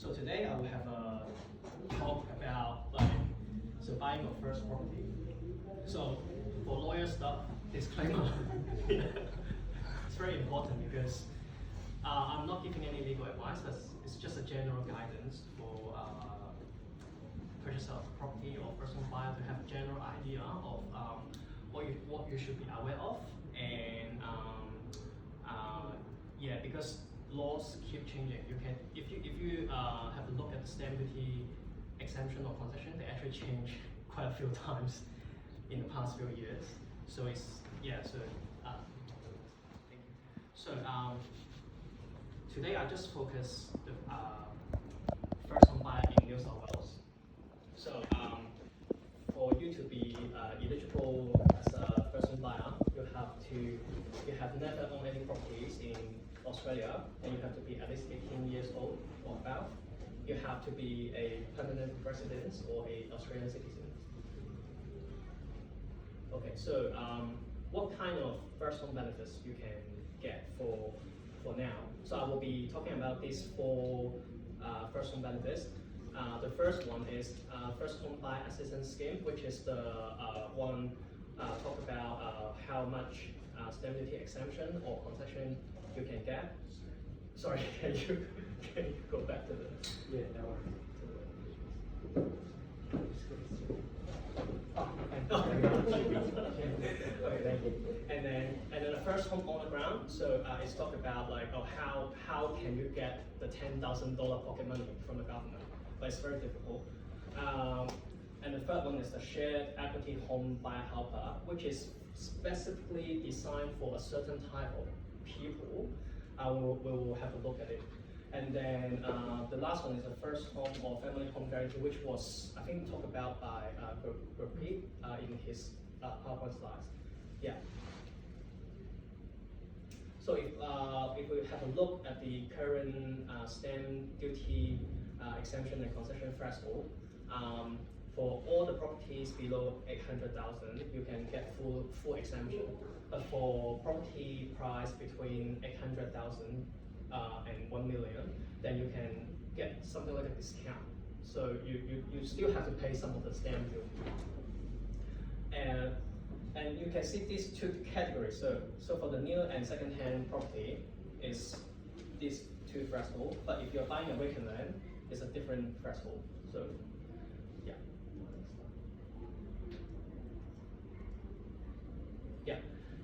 So today I will have a talk about buying your first property. So for lawyer stuff, disclaimer, it's very important because I'm not giving any legal advice. It's just a general guidance for purchaser of property or first-home buyer to have a general idea of what you should be aware of, and yeah, because laws keep changing. You can if you have a look at the stamp duty exemption or concession, they actually change quite a few times in the past few years. So it's thank you. So today I just focus the first home buyer in New South Wales. So for you to be eligible as a first home buyer, you have never owned any properties in Australia, and you have to be at least 18 years old or above. You have to be a permanent resident or a Australian citizen. Okay, so what kind of first home benefits you can get for now? So I will be talking about these four first home benefits. The first one is first home buyer assistance scheme, which is the one talk about how much stamp duty exemption or concession you can get. Sorry, can you go back to the Okay, thank you. And then the first home on the ground. So it's talk about how can you get the $10,000 pocket money from the government, but it's very difficult. And the third one is the shared equity home buyer helper, which is specifically designed for a certain type of people. We will have a look at it. And then the last one is the first home or family home guarantee, which was, I think, talked about by Gurpreet in his PowerPoint slides. Yeah. So if we have a look at the current stamp duty exemption and concession threshold, for all the properties below 800,000, you can get full exemption. But for property price between 800,000 and 1 million, then you can get something like a discount. So you still have to pay some of the stamp duty. And you can see these two categories. So for the new and second-hand property is these two thresholds. But if you're buying a vacant land, it's a different threshold. So yeah. Yeah.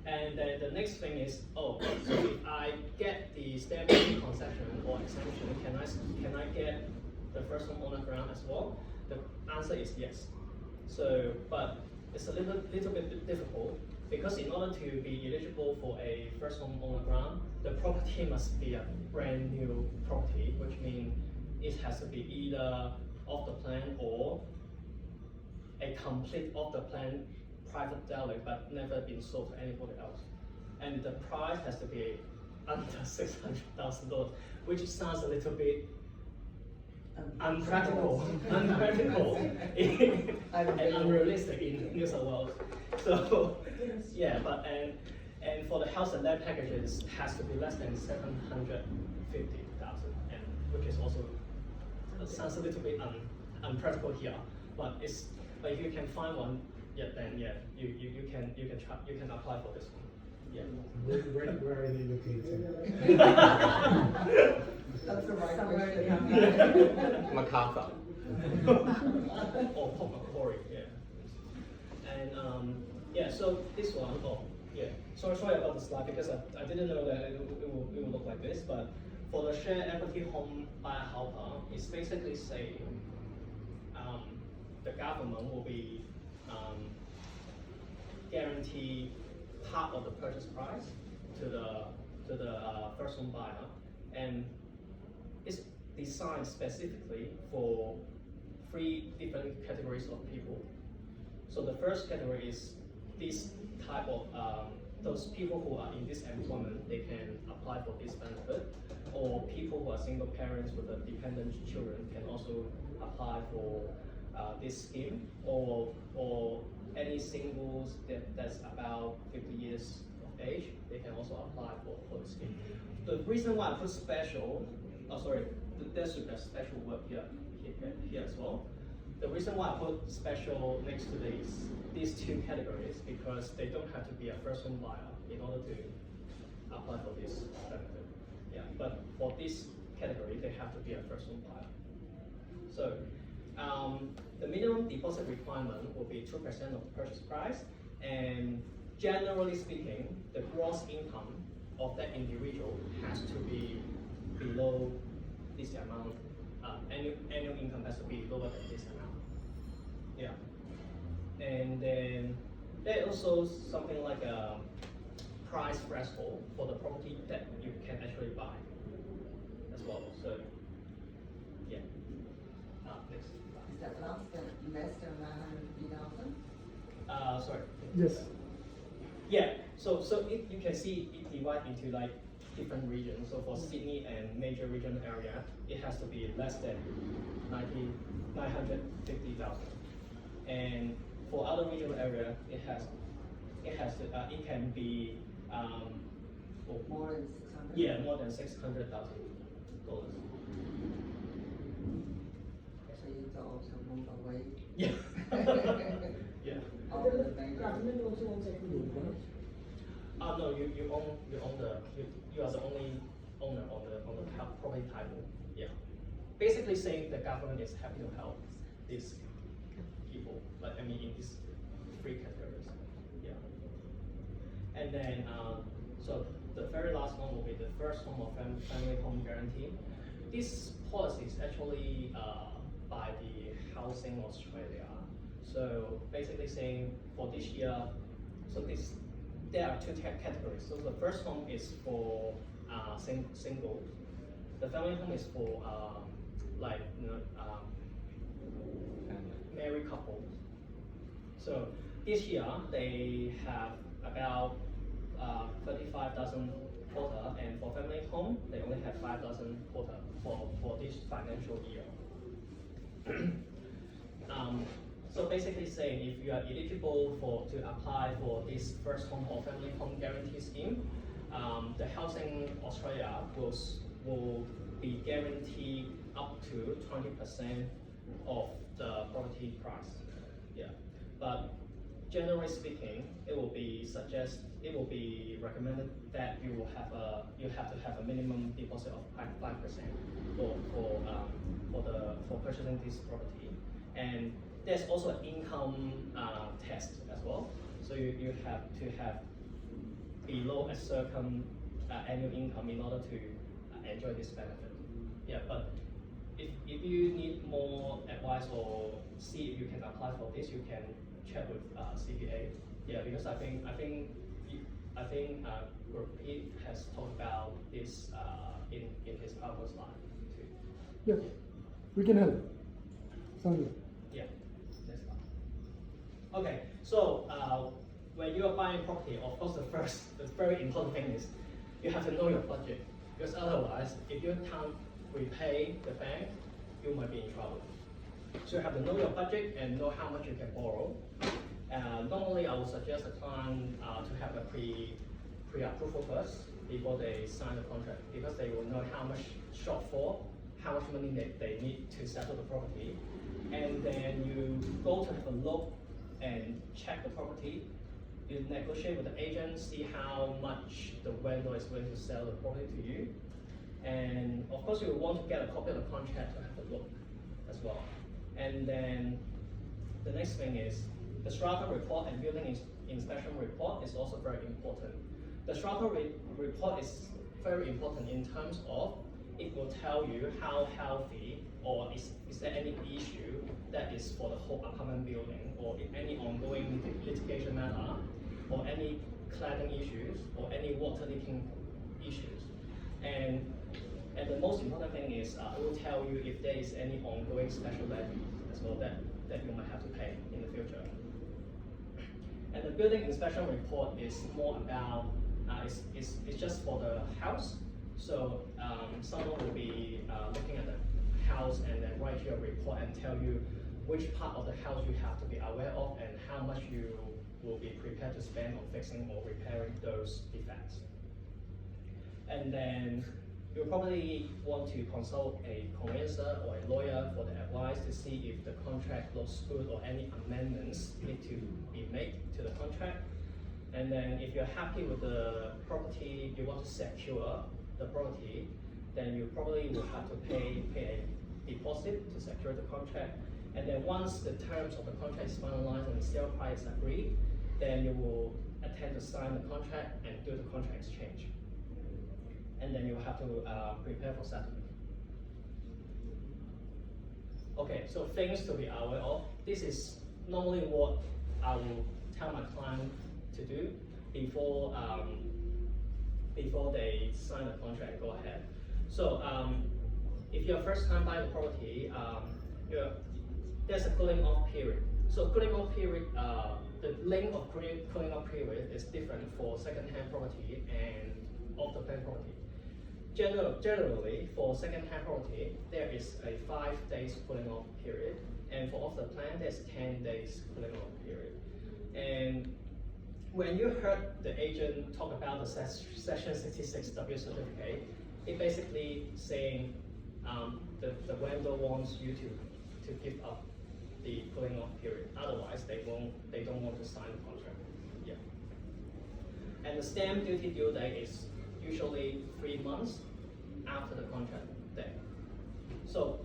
And then the next thing is, so if I get the stamp duty concession or exemption, can I get the first home on the ground as well? The answer is yes. So, but it's a little bit difficult because in order to be eligible for a first home on the ground, the property must be a brand new property, which means it has to be either off the plan or a complete off the plan private dwelling but never been sold to anybody else. And the price has to be under $600,000, which sounds a little bit unpractical and unrealistic in New South Wales. So yeah, but and for the house and land packages has to be less than 750,000, and which is also sounds a little bit unpractical here. But if you can find one, then you can apply for this one. Yeah. Where are they located? That's the right question. Macarthur. Or Port Macquarie, yeah. And so this one, sorry about the slide because I didn't know that it will look like this, but for the shared equity home buyer helper, it's basically saying the government will be guarantee part of the purchase price to the first home buyer, and it's designed specifically for 3 different categories of people. So the first category is this type of those people who are in this employment, they can apply for this benefit, or people who are single parents with dependent children can also apply for this scheme, or any singles that's about 50 years of age, they can also apply for the scheme. The reason why I put special, there should be a special word here as well. The reason why I put special next to these two categories because they don't have to be a first home buyer in order to apply for this benefit. Yeah, but for this category, they have to be a first home buyer. So the minimum deposit requirement will be 2% of the purchase price, and generally speaking, the gross income of that individual has to be below this amount. Annual income has to be lower than this amount. Yeah. And then there's also something like a price threshold for the property that you can actually buy as well. So, yeah. Next. Is that less than 950,000? Sorry. Yes. Yeah. So you can see it divided into like different regions. So for Sydney and major regional area, it has to be less than 950,000. And for other regional area, it can be More than 600? yeah, more than $600,000. So it's also move away. Yeah. Yeah. All The the bank. government also owns equity, right? No, you own you are the only owner on the property title. Yeah. Basically saying the government is happy to help these people, like I mean in these three categories. Yeah. And then so the very last one will be the first home or family home guarantee. This policy is actually by the Housing Australia. So basically saying for this year, so there are two categories. So the first home is for single. The family home is for like married couples. So this year they have about 35,000 quota, and for family home they only have 5,000 quota for this financial year. So basically saying if you are eligible to apply for this first home or family home guarantee scheme, the Housing Australia will be guaranteed up to 20% of the property price. Yeah, but generally speaking, it will be recommended that you have to have a minimum deposit of 5% for purchasing this property, and there's also an income test as well. So you have to have below a certain annual income in order to enjoy this benefit. Yeah, but if you need more advice or see if you can apply for this, you can check with CBA. Yeah, because I think Group Pete has talked about this in his PowerPoint slide too. Yeah, we can help. Sounds good. Yeah, next slide. Okay, so when you are buying property, of course the very important thing is you have to know your budget, because otherwise, if you can't repay the bank, you might be in trouble. So you have to know your budget and know how much you can borrow. Normally, I would suggest a client to have a pre-approval first before they sign the contract, because they will know how much shortfall, how much money they need to settle the property, and then you go to have a look and check the property. You negotiate with the agent, see how much the vendor is willing to sell the property to you, and of course you will want to get a copy of the contract to have a look as well. And then the next thing is the strata report and building inspection report is also very important. The strata report is very important in terms of it will tell you how healthy or is there any issue that is for the whole apartment building, or any ongoing litigation matter, or any cladding issues, or any water leaking issues. And the most important thing is it will tell you if there is any ongoing special levy as well that you might have to pay in the future. And the building inspection report is more about, it's just for the house. So someone will be looking at the house and then write you a report and tell you which part of the house you have to be aware of and how much you will be prepared to spend on fixing or repairing those defects. And then you probably want to consult a conveyancer or a lawyer for the advice to see if the contract looks good or any amendments need to be made to the contract. And then if you're happy with the property, you want to secure the property, then you probably will have to pay a deposit to secure the contract. And then once the terms of the contract is finalized and the sale price agreed, then you will attempt to sign the contract and do the contract exchange. And then you will have to prepare for settlement. Okay, so things to be aware of. This is normally what I will tell my client to do before they sign the contract and go ahead. So if you're first time buying the property, there's a cooling off period. So cooling off period, the length of cooling off period is different for second-hand property and off-the-plan property. Generally, for second-hand property, there is a 5 days cooling off period, and for off-the-plan, there's 10 days cooling off period. And when you heard the agent talk about the Section 66W certificate, it basically saying the vendor wants you to give up the cooling off period. Otherwise, they don't want to sign the contract. Yeah. And the stamp duty due date is usually 3 months after the contract date. So,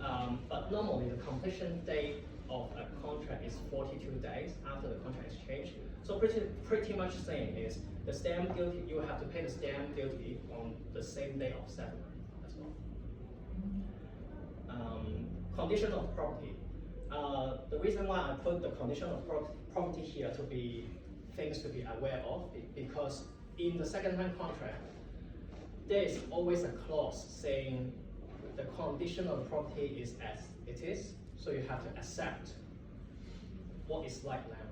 but normally the completion date of a contract is 42 days after the contract exchange. So pretty much same is the stamp duty, you have to pay the stamp duty on the same day of settlement as well. Condition of property. The reason why I put the condition of property here to be things to be aware of, because in the second-hand contract, there is always a clause saying the condition of the property is as it is, so you have to accept what is like now.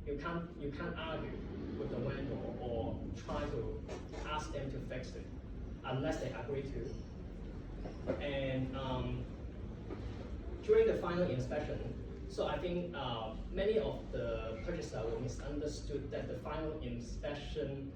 You can't argue with the vendor or try to ask them to fix it unless they agree to. And during the final inspection, so I think many of the purchasers will misunderstood that the final inspection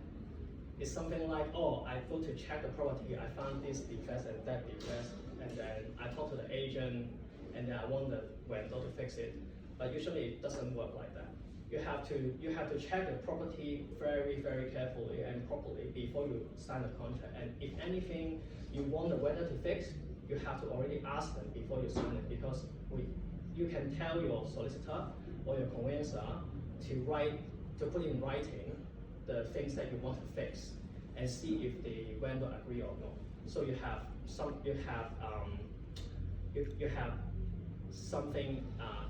is something like, oh, I go to check the property, I found this defect and that defect, and then I talk to the agent, and then I want the vendor to fix it. But usually it doesn't work like that. You have to check the property very, very carefully and properly before you sign the contract. And if anything you want the vendor to fix, you have to already ask them before you sign it, because you can tell your solicitor or your conveyancer to put in writing the things that you want to fix and see if the vendor agree or not. So you have something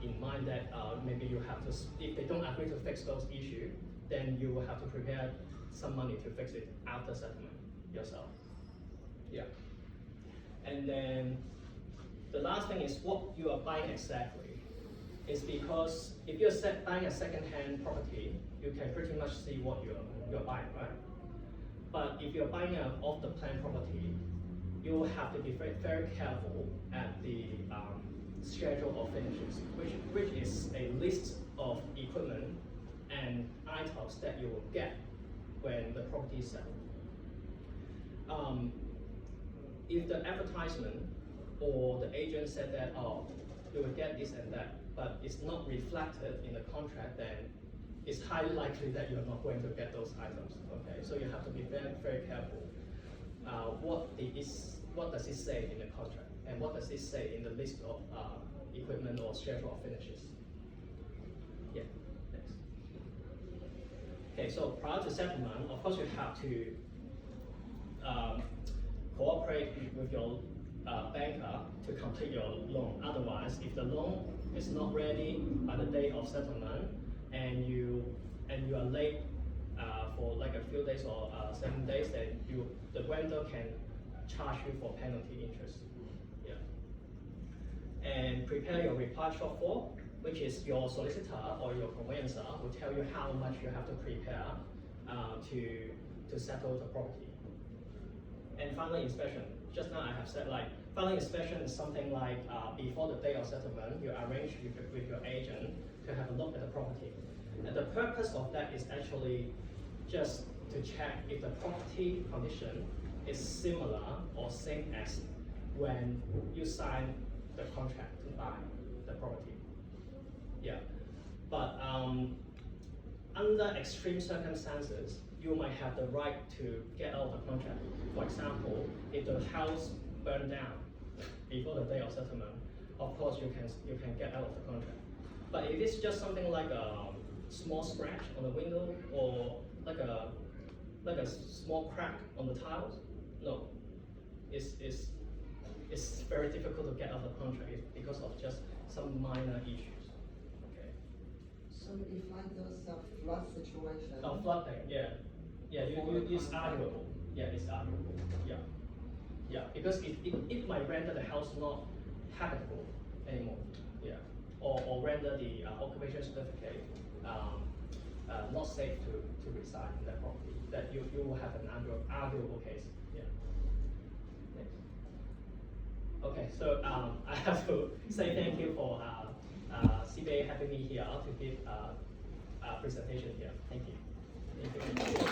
in mind that maybe you have to, if they don't agree to fix those issues, then you will have to prepare some money to fix it after settlement yourself. Yeah. And then the last thing is what you are buying exactly. Is because if you're buying a second-hand property, you can pretty much see what you're buying, right? But if you're buying an off-the-plan property, you will have to be very, very careful at the schedule of finishes, which is a list of equipment and items that you will get when the property is settled. If the advertisement or the agent said that, oh, you will get this and that, but it's not reflected in the contract, then it's highly likely that you're not going to get those items. Okay, so you have to be very, very careful. What does it say in the contract, and what does it say in the list of equipment or schedule of finishes? Yeah, next. Okay, so prior to settlement, of course, you have to cooperate with your banker to complete your loan. Otherwise, if the loan is not ready by the day of settlement, and you are late for like a few days or 7 days, then the vendor can charge you for penalty interest. Yeah. And prepare your reply shortfall, which is your solicitor or your conveyancer will tell you how much you have to prepare to settle the property. And final inspection. Just now I have said, like, final inspection is something like before the day of settlement, you arrange with your agent to have a look at the property. And the purpose of that is actually just to check if the property condition is similar or same as when you sign the contract to buy the property. Yeah, but under extreme circumstances, you might have the right to get out of the contract. For example, if the house burned down before the day of settlement, of course you can get out of the contract. But if it's just something like a small scratch on the window or like a small crack on the tiles, no, it's very difficult to get out of the contract because of just some minor issues. Okay. So if like those flood situation. Oh, flooding, yeah. Yeah, it's arguable. Yeah, it's arguable. Yeah. Yeah, because it might render the house not habitable anymore. Yeah. Or render the occupation certificate not safe to reside in that property. That you will have an arguable case. Yeah. Next. Okay, so I have to say thank you for CBA having me here to give a presentation here. Thank you. Thank you.